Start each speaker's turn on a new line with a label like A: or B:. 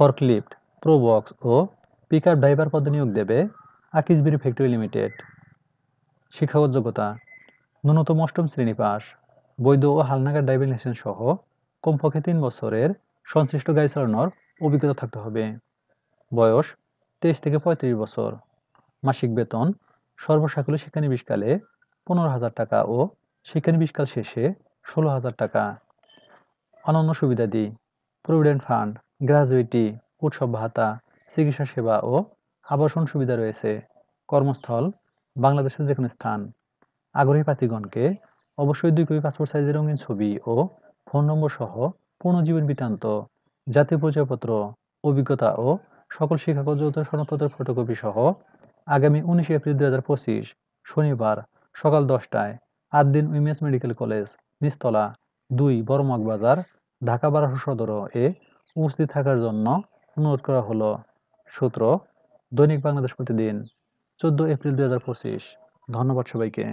A: Forklift, Probox ও pickup driver পদে নিয়োগ দেবে আকিজবিড়ি ফ্যাক্টরি লিমিটেড। শিক্ষাগত যোগ্যতা: ন্যূনতম অষ্টম শ্রেণী পাস, বৈধ ও হালনাগাদ ড্রাইভিং লাইসেন্স সহ কমপক্ষে ৩ বছরের সংশ্লিষ্ট গাড়ি চালানোর অভিজ্ঞতা থাকতে হবে। বয়স ২৩ থেকে ৩৫ বছর। মাসিক বেতন সর্বসাকুল্যে শিক্ষানবিশকালে ১৫,০০০ টাকা ও শিক্ষানবিশকাল শেষে ১৬,০০০ টাকা। অন্যান্য সুবিধাদি: প্রভিডেন্ট ফান্ড, গ্র্যাজুইটি, উৎসব ভাতা, চিকিৎসা সেবা ও আবাসন সুবিধা রয়েছে। কর্মস্থল বাংলাদেশের যেকোনো স্থান। আগ্রহী প্রার্থীগণকে অবশ্যই ২ কপি পাসপোর্ট সাইজের রঙিন ছবি ও ফোন নম্বর সহ পূর্ণ জীবন বৃত্তান্ত, জাতীয় পরিচয়পত্র, অভিজ্ঞতা ও সকল শিক্ষাগত যোগ্যতার সনদপত্রের ফটোকপি সহ আগামী ১৯ এপ্রিল ২০২৫ শনিবার সকাল ১০টায় আদ্দিন উইমেন্স মেডিকেল কলেজ, নিচতলা ২ বড়মাগ বাজার, ঢাকা ১২০০ এ উপস্থিত থাকার জন্য অনুরোধ করা হলো। সূত্র: দৈনিক বাংলাদেশ প্রতিদিন, ১৪ এপ্রিল ২০২৫। ধন্যবাদ সবাইকে।